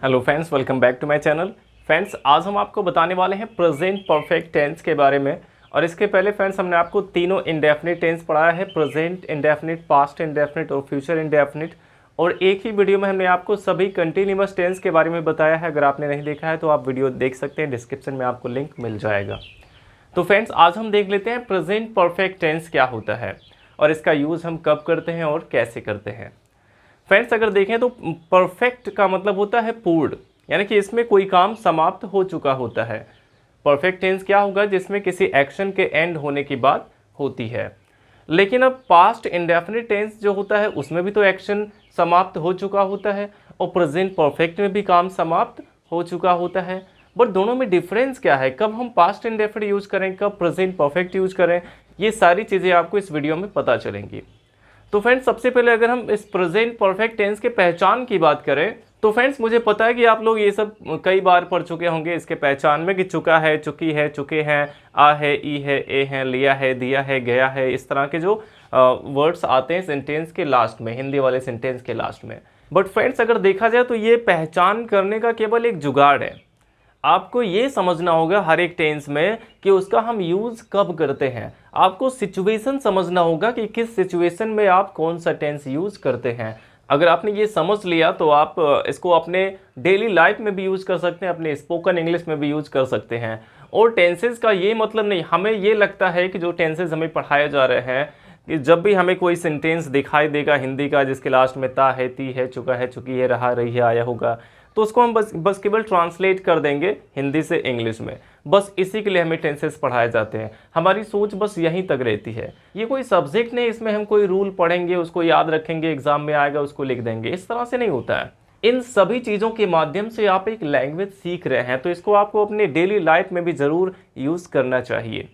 Hello friends, welcome back to my channel. Friends, आज हम आपको बताने वाले हैं प्रेजेंट परफेक्ट टेंस के बारे में। और इसके पहले फ्रेंड्स हमने आपको तीनों इंडेफिनिट टेंस पढ़ाया है, प्रेजेंट इंडेफिनिट, पास्ट इंडेफिनिट और फ्यूचर इंडेफिनिट। और एक ही वीडियो में हमने आपको सभी कंटिन्यूअस टेंस के बारे में बताया है। अगर आपने नहीं देखा है तो आप वीडियो देख सकते हैं, डिस्क्रिप्शन में आपको लिंक मिल जाएगा। तो फ्रेंड्स, आज हम देख लेते हैं प्रेजेंट परफेक्ट टेंस क्या होता है और इसका यूज़ हम कब करते हैं और कैसे करते हैं। फ्रेंड्स, अगर देखें तो परफेक्ट का मतलब होता है पूर्ण, यानी कि इसमें कोई काम समाप्त हो चुका होता है। परफेक्ट टेंस क्या होगा? जिसमें किसी एक्शन के एंड होने की बात होती है। लेकिन अब पास्ट इंडेफिनिट टेंस जो होता है उसमें भी तो एक्शन समाप्त हो चुका होता है और प्रेजेंट परफेक्ट में भी काम समाप्त हो चुका होता है। बट दोनों में डिफरेंस क्या है? कब हम पास्ट इंडेफिनिट यूज करें, कब प्रेजेंट परफेक्ट यूज करें, ये सारी चीज़ें आपको इस वीडियो में पता चलेंगी। तो फ्रेंड्स, सबसे पहले अगर हम इस प्रेजेंट परफेक्ट टेंस के पहचान की बात करें तो फ्रेंड्स, मुझे पता है कि आप लोग ये सब कई बार पढ़ चुके होंगे इसके पहचान में, कि चुका है, चुकी है, चुके हैं, आ है, ई है, ए है, लिया है, दिया है, गया है, इस तरह के जो वर्ड्स आते हैं सेंटेंस के लास्ट में, हिंदी वाले सेंटेंस के लास्ट में। बट फ्रेंड्स, अगर देखा जाए तो ये पहचान करने का केवल एक जुगाड़ है। आपको ये समझना होगा हर एक टेंस में कि उसका हम यूज़ कब करते हैं। आपको सिचुएशन समझना होगा कि किस सिचुएशन में आप कौन सा टेंस यूज़ करते हैं। अगर आपने ये समझ लिया तो आप इसको अपने डेली लाइफ में भी यूज़ कर सकते हैं, अपने स्पोकन इंग्लिश में भी यूज़ कर सकते हैं। और टेंसेस का ये मतलब नहीं, हमें ये लगता है कि जो टेंसेस हमें पढ़ाए जा रहे हैं कि जब भी हमें कोई सेंटेंस दिखाई देगा हिंदी का जिसके लास्ट में ता है, ती है, चुका है, चुकी है, रहा, रही है, आया होगा, तो उसको हम बस केवल ट्रांसलेट कर देंगे हिंदी से इंग्लिश में। बस इसी के लिए हमें टेंसेस पढ़ाए जाते हैं। हमारी सोच बस यहीं तक रहती है। ये कोई सब्जेक्ट नहीं इसमें हम कोई रूल पढ़ेंगे, उसको याद रखेंगे, एग्जाम में आएगा उसको लिख देंगे, इस तरह से नहीं होता है। इन सभी चीज़ों के माध्यम से आप एक लैंग्वेज सीख रहे हैं, तो इसको आपको अपने डेली लाइफ में भी ज़रूर यूज़ करना चाहिए।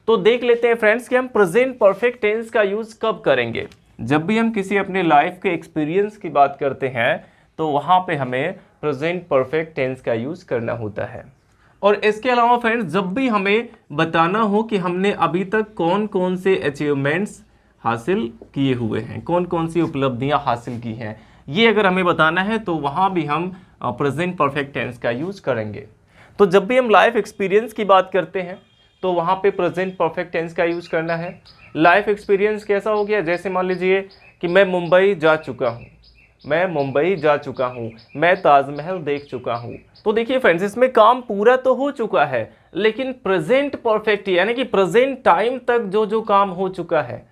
तो देख लेते हैं फ्रेंड्स कि हम प्रेजेंट परफेक्ट टेंस का यूज़ कब करेंगे। जब भी हम किसी अपने लाइफ के एक्सपीरियंस की बात करते हैं तो वहाँ पे हमें प्रेजेंट परफेक्ट टेंस का यूज़ करना होता है। और इसके अलावा फ्रेंड्स, जब भी हमें बताना हो कि हमने अभी तक कौन कौन से अचीवमेंट्स हासिल किए हुए हैं, कौन कौन सी उपलब्धियां हासिल की हैं, ये अगर हमें बताना है तो वहाँ भी हम प्रेजेंट परफेक्ट टेंस का यूज़ करेंगे। तो जब भी हम लाइफ एक्सपीरियंस की बात करते हैं तो वहाँ पे प्रेजेंट परफेक्ट टेंस का यूज़ करना है। लाइफ एक्सपीरियंस कैसा हो गया? जैसे मान लीजिए कि मैं मुंबई जा चुका हूँ, मैं मुंबई जा चुका हूँ, मैं ताजमहल देख चुका हूँ। तो देखिए फ्रेंड्स, इसमें काम पूरा तो हो चुका है, लेकिन प्रेजेंट परफेक्ट यानी कि प्रेजेंट टाइम तक जो जो काम हो चुका है।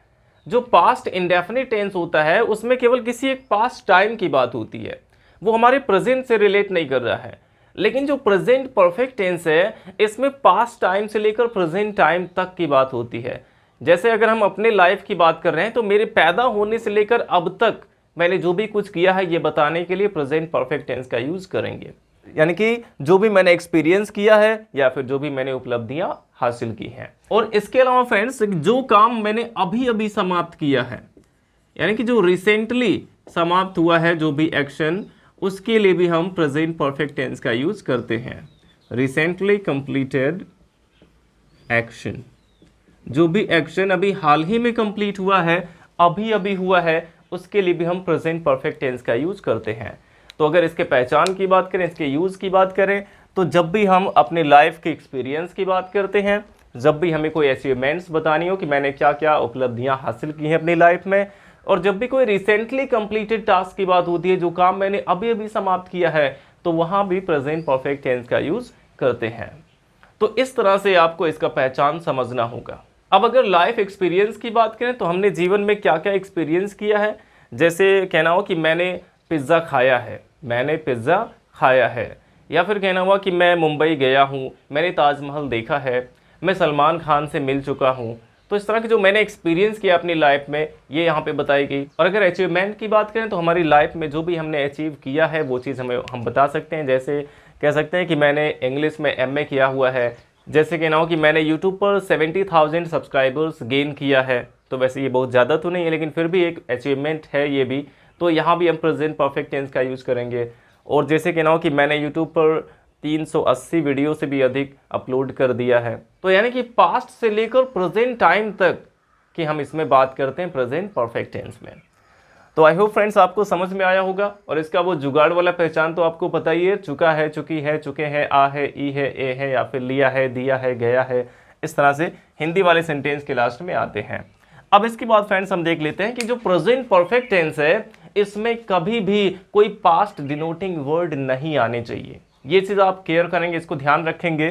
जो पास्ट इंडेफिनिट टेंस होता है उसमें केवल किसी एक पास्ट टाइम की बात होती है, वो हमारे प्रेजेंट से रिलेट नहीं कर रहा है। लेकिन जो प्रेजेंट परफेक्ट टेंस है इसमें पास्ट टाइम से लेकर प्रेजेंट टाइम तक की बात होती है। जैसे अगर हम अपने लाइफ की बात कर रहे हैं तो मेरे पैदा होने से लेकर अब तक मैंने जो भी कुछ किया है ये बताने के लिए प्रेजेंट परफेक्ट टेंस का यूज़ करेंगे। यानी कि जो भी मैंने एक्सपीरियंस किया है या फिर जो भी मैंने उपलब्धियां हासिल की हैं। और इसके अलावा फ्रेंड्स, जो काम मैंने अभी अभी समाप्त किया है, यानी कि जो रिसेंटली समाप्त हुआ है जो भी एक्शन, उसके लिए भी हम प्रेजेंट परफेक्ट टेंस का यूज़ करते हैं। रिसेंटली कंप्लीटेड एक्शन, जो भी एक्शन अभी हाल ही में कंप्लीट हुआ है, अभी अभी हुआ है, उसके लिए भी हम प्रेजेंट परफेक्ट टेंस का यूज़ करते हैं। तो अगर इसके पहचान की बात करें, इसके यूज़ की बात करें, तो जब भी हम अपने लाइफ के एक्सपीरियंस की बात करते हैं, जब भी हमें कोई अचीवमेंट्स बतानी हो कि मैंने क्या क्या उपलब्धियां हासिल की हैं अपनी लाइफ में, और जब भी कोई रिसेंटली कंप्लीटेड टास्क की बात होती है, जो काम मैंने अभी अभी समाप्त किया है, तो वहाँ भी प्रेजेंट परफेक्ट टेंस का यूज़ करते हैं। तो इस तरह से आपको इसका पहचान समझना होगा। अब अगर लाइफ एक्सपीरियंस की बात करें तो हमने जीवन में क्या क्या एक्सपीरियंस किया है। जैसे कहना हो कि मैंने पिज़्ज़ा खाया है, मैंने पिज़्ज़ा खाया है, या फिर कहना हुआ कि मैं मुंबई गया हूँ, मैंने ताजमहल देखा है, मैं सलमान खान से मिल चुका हूँ। तो इस तरह के जो मैंने एक्सपीरियंस किया अपनी लाइफ में, ये यहाँ पे बताई गई। और अगर अचीवमेंट की बात करें तो हमारी लाइफ में जो भी हमने अचीव किया है वो चीज़ हम बता सकते हैं। जैसे कह सकते हैं कि मैंने इंग्लिश में MA किया हुआ है। जैसे कहना हो कि मैंने यूट्यूब पर 70,000 सब्सक्राइबर्स गेन किया है। तो वैसे ये बहुत ज़्यादा तो नहीं है, लेकिन फिर भी एक अचीवमेंट है ये भी। तो यहाँ भी हम प्रेजेंट परफेक्ट टेंस का यूज़ करेंगे। और जैसे कहना हो कि मैंने यूट्यूब पर 380 वीडियो से भी अधिक अपलोड कर दिया है। तो यानी कि पास्ट से लेकर प्रेजेंट टाइम तक कि हम इसमें बात करते हैं प्रेजेंट परफेक्ट टेंस में। तो आई होप फ्रेंड्स आपको समझ में आया होगा, और इसका वो जुगाड़ वाला पहचान तो आपको पता ही है, चुका है, चुकी है, चुके हैं, आ है, ई है, ए है, या फिर लिया है, दिया है, गया है। इस तरह से हिंदी वाले सेंटेंस के लास्ट में आते हैं। अब इसके बाद फ्रेंड्स हम देख लेते हैं कि जो प्रेजेंट परफेक्ट टेंस है इसमें कभी भी कोई पास्ट डिनोटिंग वर्ड नहीं आने चाहिए। ये चीज़ आप केयर करेंगे, इसको ध्यान रखेंगे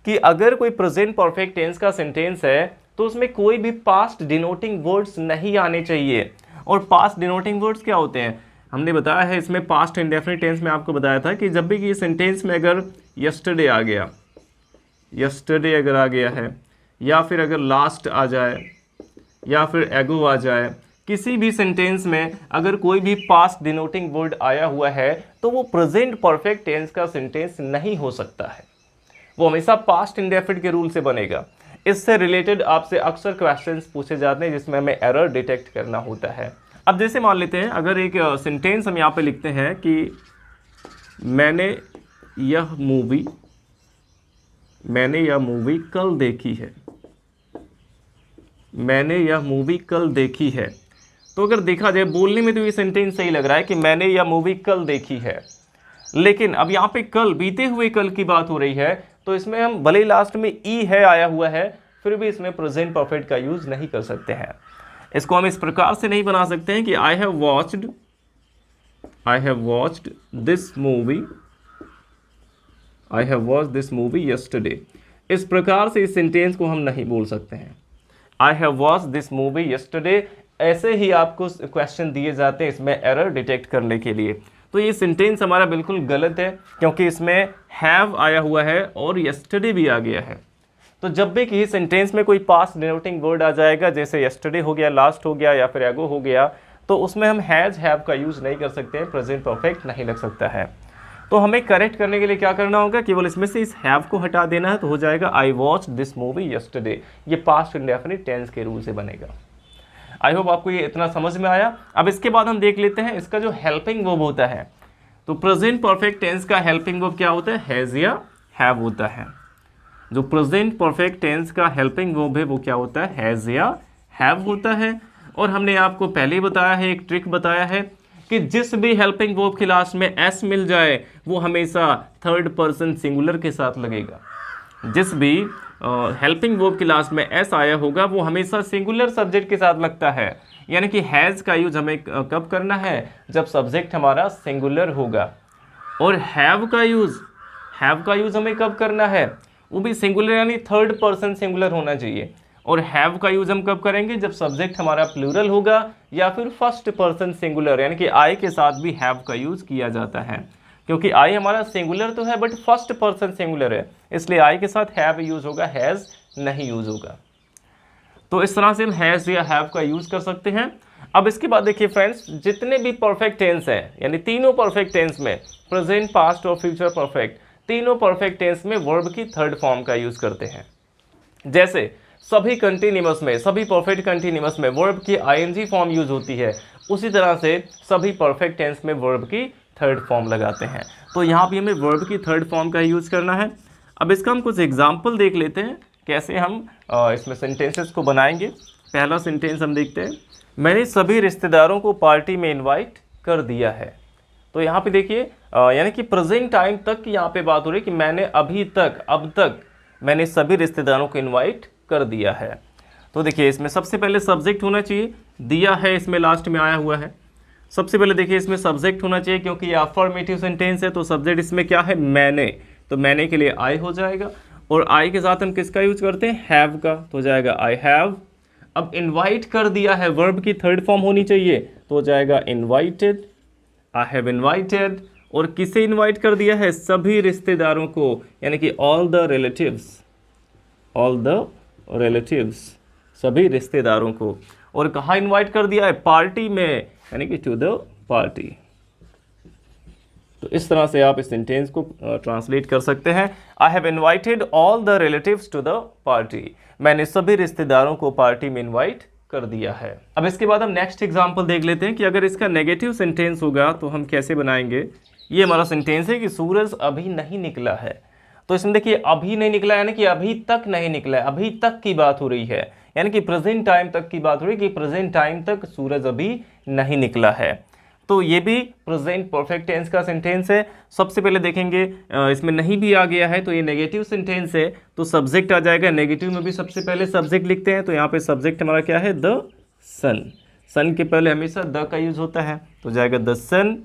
कि अगर कोई प्रेजेंट परफेक्ट टेंस का सेंटेंस है तो उसमें कोई भी पास्ट डिनोटिंग वर्ड्स नहीं आने चाहिए। और पास्ट डिनोटिंग वर्ड्स क्या होते हैं हमने बताया है इसमें, पास्ट इंडेफिनिट टेंस में आपको बताया था कि जब भी कि सेंटेंस में अगर यस्टरडे आ गया, यस्टरडे अगर आ गया है, या फिर अगर लास्ट आ जाए, या फिर एगो आ जाए, किसी भी सेंटेंस में अगर कोई भी पास्ट डिनोटिंग वर्ड आया हुआ है तो वो प्रेजेंट परफेक्ट टेंस का सेंटेंस नहीं हो सकता है, वो हमेशा पास्ट इंडेफिनिट के रूल से बनेगा। इससे रिलेटेड आपसे अक्सर क्वेश्चंस पूछे जाते हैं जिसमें हमें एरर डिटेक्ट करना होता है। अब जैसे मान लेते हैं अगर एक सेंटेंस हम यहाँ पे लिखते हैं कि मैंने यह मूवी कल देखी है, मैंने यह मूवी कल देखी है। तो अगर देखा जाए बोलने में तो ये सेंटेंस सही लग रहा है कि मैंने यह मूवी कल देखी है, लेकिन अब यहाँ पे कल, बीते हुए कल की बात हो रही है, तो इसमें हम भले ही लास्ट में ई है आया हुआ है फिर भी इसमें प्रेजेंट परफेक्ट का यूज नहीं कर सकते हैं। इसको हम इस प्रकार से नहीं बना सकते हैं कि I have watched this movie yesterday. इस प्रकार से इस सेंटेंस को हम नहीं बोल सकते हैं। I have watched this movie yesterday, ऐसे ही आपको क्वेश्चन दिए जाते हैं इसमें एरर डिटेक्ट करने के लिए। तो ये सेंटेंस हमारा बिल्कुल गलत है क्योंकि इसमें हैव आया हुआ है और यस्टरडे भी आ गया है। तो जब भी किसी सेंटेंस में कोई पास्ट डिनोटिंग वर्ड आ जाएगा, जैसे यस्टरडे हो गया, लास्ट हो गया, या फिर एगो हो गया, तो उसमें हम हैज हैव का यूज नहीं कर सकते हैं, प्रेजेंट परफेक्ट नहीं लग सकता है। तो हमें करेक्ट करने के लिए क्या करना होगा, केवल इसमें से इस हैव को हटा देना है, तो हो जाएगा I watched this movie yesterday. ये पास्ट इंडेफिनिट टेंस के रूल से बनेगा। आई होप आपको ये इतना समझ में आया। अब इसके बाद हम देख लेते हैं इसका जो हेल्पिंग वर्ब होता है। तो प्रेजेंट परफेक्ट टेंस का हेल्पिंग वर्ब क्या होता है, हैज या हैव होता है। जो प्रेजेंट परफेक्ट टेंस का हेल्पिंग वर्ब है वो क्या होता है, हैज या हैव होता है। और हमने आपको पहले ही बताया है, एक ट्रिक बताया है कि जिस भी हेल्पिंग वर्ब के लास्ट में एस मिल जाए वो हमेशा थर्ड पर्सन सिंगुलर के साथ लगेगा। जिस भी हेल्पिंग वर्ब के लास्ट में एस आया होगा वो हमेशा सिंगुलर सब्जेक्ट के साथ लगता है। यानी कि हैज़ का यूज हमें कब करना है, जब सब्जेक्ट हमारा सिंगुलर होगा। और हैव का यूज हमें कब करना है, वो भी सिंगुलर यानी थर्ड पर्सन सिंगुलर होना चाहिए। और हैव का यूज हम कब करेंगे, जब सब्जेक्ट हमारा प्लूरल होगा या फिर फर्स्ट पर्सन सिंगुलर, यानी कि आई के साथ भी हैव का यूज किया जाता है। क्योंकि आई हमारा सिंगुलर तो है बट फर्स्ट पर्सन सिंगुलर है, इसलिए आई के साथ हैव यूज होगा, हैज नहीं यूज होगा। तो इस तरह से हम हैज या हैव का यूज कर सकते हैं। अब इसके बाद देखिए फ्रेंड्स, जितने भी परफेक्ट टेंस हैं, यानी तीनों परफेक्ट टेंस में, प्रेजेंट, पास्ट और फ्यूचर परफेक्ट, तीनों परफेक्ट टेंस में वर्ब की थर्ड फॉर्म का यूज करते हैं। जैसे सभी कंटिन्यूअस में, सभी परफेक्ट कंटिन्यूअस में वर्ब की आईएनजी फॉर्म यूज होती है, उसी तरह से सभी परफेक्ट टेंस में वर्ब की थर्ड फॉर्म लगाते हैं। तो यहाँ भी हमें वर्ब की थर्ड फॉर्म का यूज करना है। अब इसका हम कुछ एग्जाम्पल देख लेते हैं कैसे हम इसमें सेंटेंसेस को बनाएंगे। पहला सेंटेंस हम देखते हैं, मैंने सभी रिश्तेदारों को पार्टी में इनवाइट कर दिया है। तो यहाँ पे देखिए यानी कि प्रेजेंट टाइम तक की यहाँ पे बात हो रही है कि मैंने अब तक मैंने सभी रिश्तेदारों को इनवाइट कर दिया है। तो देखिए इसमें सबसे पहले सब्जेक्ट होना चाहिए, दिया है इसमें लास्ट में आया हुआ है। सबसे पहले देखिए इसमें सब्जेक्ट होना चाहिए क्योंकि ये अफर्मेटिव सेंटेंस है, तो सब्जेक्ट इसमें क्या है, मैंने। तो मैंने के लिए आई हो जाएगा, और आई के साथ हम किसका यूज करते हैं, हैव का, तो हो जाएगा आई हैव। अब इनवाइट कर दिया है, वर्ब की थर्ड फॉर्म होनी चाहिए, तो हो जाएगा इनवाइटेड, आई हैव इनवाइटेड। और किसे इनवाइट कर दिया है, सभी रिश्तेदारों को, यानी कि ऑल द रिलेटिव्स, सभी रिश्तेदारों को। और कहाँ इनवाइट कर दिया है, पार्टी में, यानी कि टू द पार्टी। तो इस तरह से आप इस सेंटेंस को ट्रांसलेट कर सकते हैं, I have invited all the relatives to the party. मैंने सभी रिश्तेदारों को पार्टी में इनवाइट कर दिया है। अब इसके बाद हम नेक्स्ट एग्जांपल देख लेते हैं कि अगर इसका नेगेटिव सेंटेंस होगा तो हम कैसे बनाएंगे। ये हमारा सेंटेंस है कि सूरज अभी नहीं निकला है। तो इसमें देखिए अभी नहीं निकला यानी कि अभी तक नहीं निकला है, अभी तक की बात हो रही है। यानी कि प्रेजेंट टाइम तक की बात हो रही है कि प्रेजेंट टाइम तक सूरज अभी नहीं निकला है। तो ये भी प्रेजेंट परफेक्ट टेंस का सेंटेंस है। सबसे पहले देखेंगे इसमें नहीं भी आ गया है तो ये नेगेटिव सेंटेंस है, तो सब्जेक्ट आ जाएगा। नेगेटिव में भी सबसे पहले सब्जेक्ट लिखते हैं, तो यहाँ पे सब्जेक्ट हमारा क्या है, द सन। सन के पहले हमेशा द का यूज होता है, तो जाएगा द सन।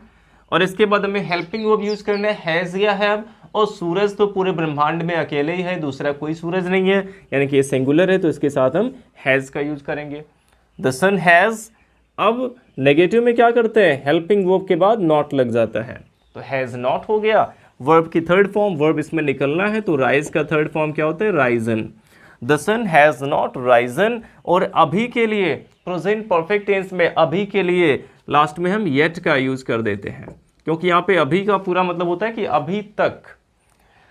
और इसके बाद हमें हेल्पिंग वर्ब यूज करना है, हैज़ या हैव। और सूरज तो पूरे ब्रह्मांड में अकेले ही है, दूसरा कोई सूरज नहीं है, यानी कि ये सिंगुलर है, तो इसके साथ हम हैज़ का यूज करेंगे। The sun has. अब नेगेटिव में क्या करते हैं, हेल्पिंग वर्ब के बाद नॉट लग जाता है, तो हैज़ नॉट हो गया। वर्ब की थर्ड फॉर्म, वर्ब इसमें निकलना है, तो राइज का थर्ड फॉर्म क्या होता है, risen. The sun has not risen. और अभी के लिए प्रेजेंट परफेक्ट टेंस में अभी के लिए लास्ट में हम येट का यूज कर देते हैं, क्योंकि यहाँ पे अभी का पूरा मतलब होता है कि अभी तक।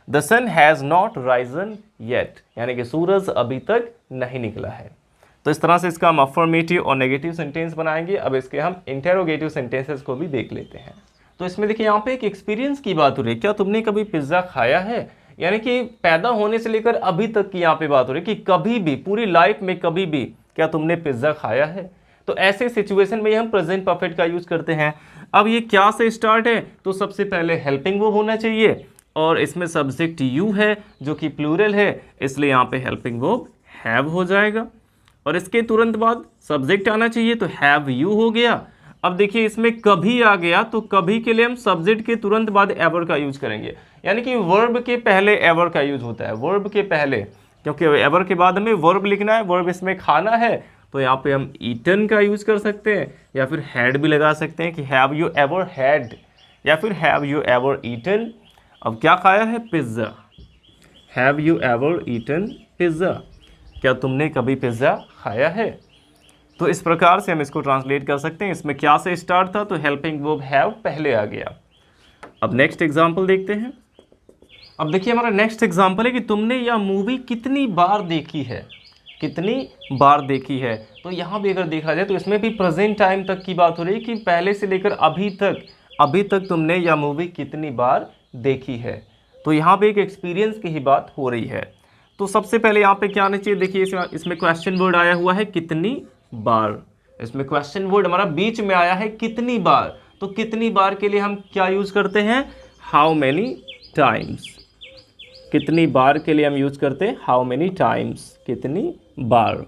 The sun has not risen yet, यानी कि सूरज अभी तक नहीं निकला है। तो इस तरह से इसका हम अफर्मेटिव और नेगेटिव सेंटेंस बनाएंगे। अब इसके हम इंटेरोगेटिव सेंटेंसेस को भी देख लेते हैं। तो इसमें देखिए यहाँ पे एक एक्सपीरियंस की बात हो रही है, क्या तुमने कभी पिज्ज़ा खाया है, यानी कि पैदा होने से लेकर अभी तक की यहाँ पे बात हो रही है कि कभी भी पूरी लाइफ में कभी भी क्या तुमने पिज्ज़ा खाया है। तो ऐसे सिचुएशन में हम प्रेजेंट परफेक्ट का यूज करते हैं। अब ये क्या से स्टार्ट है, तो सबसे पहले हेल्पिंग वर्ब होना चाहिए, और इसमें सब्जेक्ट यू है जो कि प्लूरल है, इसलिए यहाँ पे हेल्पिंग वर्ब हैव हो जाएगा। और इसके तुरंत बाद सब्जेक्ट आना चाहिए, तो हैव यू हो गया। अब देखिए इसमें कभी आ गया, तो कभी के लिए हम सब्जेक्ट के तुरंत बाद एवर का यूज करेंगे, यानी कि वर्ब के पहले एवर का यूज होता है, वर्ब के पहले, क्योंकि एवर के बाद हमें वर्ब लिखना है, वर्ब इसमें खाना है, तो यहाँ पे हम ईटन का यूज कर सकते हैं, या फिर हैड भी लगा सकते हैं कि हैव यू एवर हैड, या फिर हैव यू एवर ईटन। अब क्या खाया है, pizza. Have you ever eaten pizza, क्या तुमने कभी पिज्ज़ा खाया है। तो इस प्रकार से हम इसको ट्रांसलेट कर सकते हैं। इसमें क्या से स्टार्ट था, तो हेल्पिंग वर्ब हैव पहले आ गया। अब नेक्स्ट एग्जांपल देखते हैं। अब देखिए हमारा नेक्स्ट एग्जांपल है कि तुमने यह मूवी कितनी बार देखी है, कितनी बार देखी है। तो यहाँ भी अगर देखा जाए तो इसमें भी प्रेजेंट टाइम तक की बात हो रही है कि पहले से लेकर अभी तक तुमने यह मूवी कितनी बार देखी है। तो यहाँ पे एक एक्सपीरियंस की ही बात हो रही है। तो सबसे पहले यहाँ पे क्या आना चाहिए, देखिए इसमें क्वेश्चन वर्ड आया हुआ है कितनी बार। इसमें क्वेश्चन वर्ड हमारा बीच में आया है कितनी बार, तो कितनी बार के लिए हम क्या यूज करते हैं, हाउ मैनी टाइम्स। कितनी बार के लिए हम यूज करते हैं हाउ मैनी टाइम्स, कितनी बार।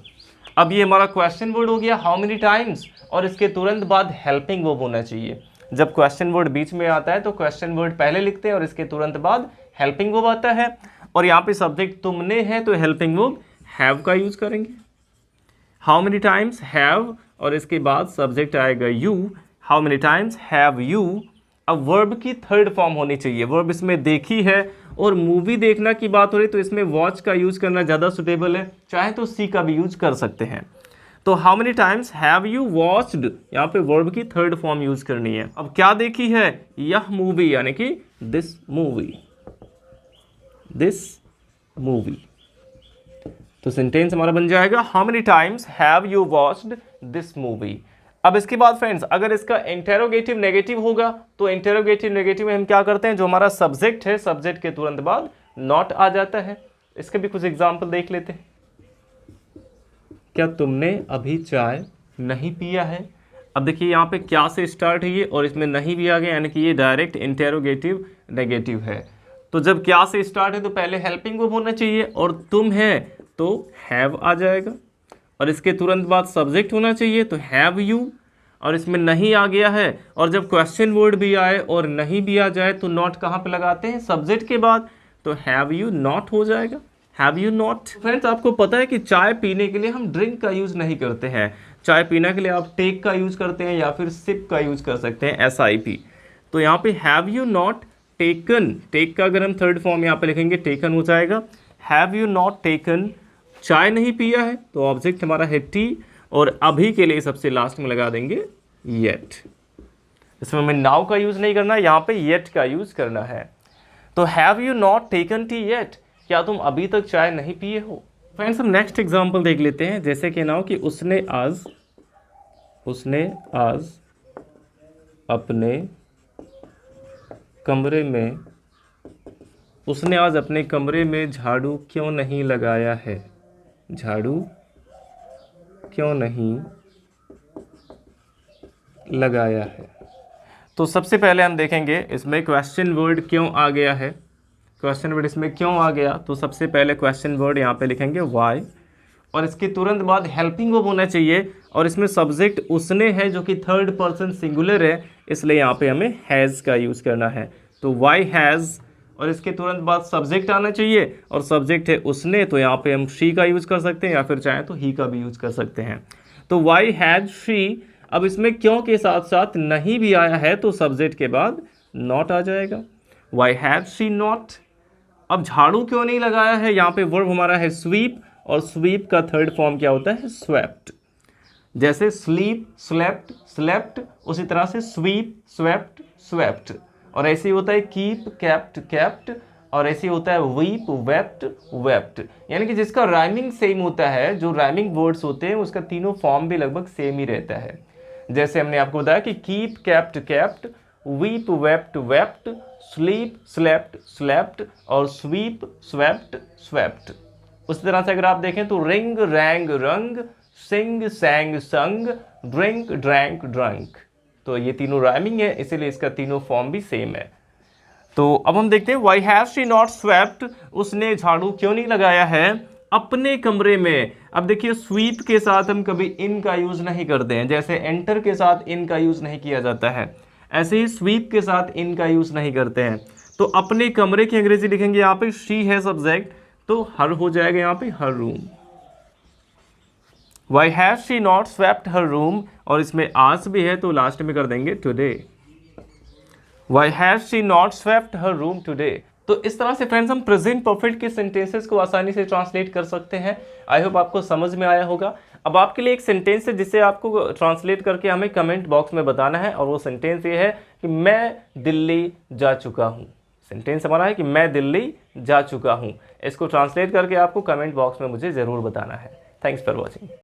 अब ये हमारा क्वेश्चन वर्ड हो गया हाउ मैनी टाइम्स, और इसके तुरंत बाद हेल्पिंग वर्ब होना चाहिए। जब क्वेश्चन वर्ड बीच में आता है तो क्वेश्चन वर्ड पहले लिखते हैं और इसके तुरंत बाद हेल्पिंग वर्ब आता है। और यहाँ पे सब्जेक्ट तुमने है तो हेल्पिंग वर्ब हैव का यूज करेंगे। हाउ मेनी टाइम्स हैव, और इसके बाद सब्जेक्ट आएगा you. How many times have you. अब वर्ब की थर्ड फॉर्म होनी चाहिए, वर्ब इसमें देखी है, और मूवी देखना की बात हो रही तो इसमें वॉच का यूज करना ज़्यादा सुटेबल है, चाहे तो सी का भी यूज कर सकते हैं। तो how many times have you watched, यहाँ पे वर्ब की थर्ड फॉर्म यूज करनी है। अब क्या देखी है, यह मूवी, यानी कि दिस मूवी, दिस मूवी। तो सेंटेंस हमारा बन जाएगा how many times have you watched this movie. अब इसके बाद फ्रेंड्स अगर इसका इंटेरोगेटिव नेगेटिव होगा तो इंटेरोगेटिव नेगेटिव में हम क्या करते हैं, जो हमारा सब्जेक्ट है सब्जेक्ट के तुरंत बाद नॉट आ जाता है। इसके भी कुछ एग्जाम्पल देख लेते हैं। क्या तुमने अभी चाय नहीं पिया है। अब देखिए यहाँ पे क्या से स्टार्ट है ये, और इसमें नहीं भी आ गया, यानी कि ये डायरेक्ट इंटेरोगेटिव नेगेटिव है। तो जब क्या से स्टार्ट है तो पहले हेल्पिंग वर्ब होना चाहिए, और तुम है तो हैव आ जाएगा, और इसके तुरंत बाद सब्जेक्ट होना चाहिए तो हैव यू, और इसमें नहीं आ गया है। और जब क्वेश्चन वर्ड भी आए और नहीं भी आ जाए तो नॉट कहाँ पे लगाते हैं, सब्जेक्ट के बाद, तो हैव यू नॉट हो जाएगा, हैव यू नॉट। फ्रेंड्स आपको पता है कि चाय पीने के लिए हम ड्रिंक का यूज नहीं करते हैं, चाय पीने के लिए आप टेक का यूज करते हैं या फिर सिप का यूज कर सकते हैं, SIP। तो यहाँ पे have you not taken, take का अगर हम थर्ड फॉर्म यहाँ पे लिखेंगे टेकन हो जाएगा। हैव यू नॉट टेकन, चाय नहीं पिया है तो ऑब्जेक्ट हमारा है टी, और अभी के लिए सबसे लास्ट में लगा देंगे येट। इसमें हमें नाउ का यूज नहीं करना है, यहाँ पे येट का यूज करना है। तो have you not taken T yet, क्या तुम अभी तक चाय नहीं पिए हो। फ्रेंड्स हम नेक्स्ट एग्जांपल देख लेते हैं। जैसे कि नाउ कि उसने आज अपने कमरे में झाड़ू क्यों नहीं लगाया है, झाड़ू क्यों नहीं लगाया है। तो सबसे पहले हम देखेंगे इसमें क्वेश्चन वर्ड क्यों आ गया है। क्वेश्चन वर्ड इसमें क्यों आ गया, तो सबसे पहले क्वेश्चन वर्ड यहाँ पे लिखेंगे वाई, और इसके तुरंत बाद हेल्पिंग वर्ब होना चाहिए, और इसमें सब्जेक्ट उसने है जो कि थर्ड पर्सन सिंगुलर है, इसलिए यहाँ पे हमें हैज़ का यूज़ करना है। तो वाई हैज़, और इसके तुरंत बाद सब्जेक्ट आना चाहिए, और सब्जेक्ट है उसने, तो यहाँ पे हम शी का यूज़ कर सकते हैं, या फिर चाहें तो ही का भी यूज़ कर सकते हैं। तो वाई हैज़ शी, अब इसमें क्यों के साथ साथ नहीं भी आया है तो सब्जेक्ट के बाद नॉट आ जाएगा। Y have she not. अब झाड़ू क्यों नहीं लगाया है, यहाँ पे वर्ब हमारा है स्वीप, और स्वीप का थर्ड फॉर्म क्या होता है, स्वेप्ट। जैसे स्लीप, स्लेप्ट, स्लेप्ट, उसी तरह से स्वीप, स्वेप्ट, स्वेप्ट। और ऐसे ही होता है कीप, कैप्ट, कैप्ट, और ऐसे ही होता है वीप, वेप्ट, वेप्ट। यानी कि जिसका राइमिंग सेम होता है, जो राइमिंग वर्ड्स होते हैं उसका तीनों फॉर्म भी लगभग सेम ही रहता है। जैसे हमने आपको बताया कि keep, kept, kept, weep, wept, wept, sleep, slept, slept, और स्वीप, स्वेप्ट, स्वेप्ट। उस तरह से अगर आप देखें तो रिंग, रैंग, रंग, सिंग, सैंग, संग, ड्रिंक, ड्रैंक, ड्रंक। तो ये तीनों राइमिंग है, इसीलिए इसका तीनों फॉर्म भी सेम है। तो अब हम देखते हैं Y have she not swept, उसने झाड़ू क्यों नहीं लगाया है अपने कमरे में। अब देखिए स्वीप के साथ हम कभी इन का यूज नहीं करते हैं, जैसे एंटर के साथ इन का यूज नहीं किया जाता है, ऐसे ही स्वीप के साथ इन का यूज नहीं करते हैं। तो अपने कमरे की अंग्रेजी लिखेंगे यहाँ पे शी है सब्जेक्ट, तो हर हो जाएगा यहाँ पे हर room. Why have she not swept her room, और इसमें आज भी है तो लास्ट में कर देंगे today. Y have she not swept her room today. तो इस तरह से फ्रेंड्स हम प्रेजेंट परफेक्ट के सेंटेंसेस को आसानी से ट्रांसलेट कर सकते हैं। आई होप आपको समझ में आया होगा। अब आपके लिए एक सेंटेंस है जिसे आपको ट्रांसलेट करके हमें कमेंट बॉक्स में बताना है, और वो सेंटेंस ये है कि मैं दिल्ली जा चुका हूँ। सेंटेंस हमारा है कि मैं दिल्ली जा चुका हूँ। इसको ट्रांसलेट करके आपको कमेंट बॉक्स में मुझे ज़रूर बताना है। Thanks for watching.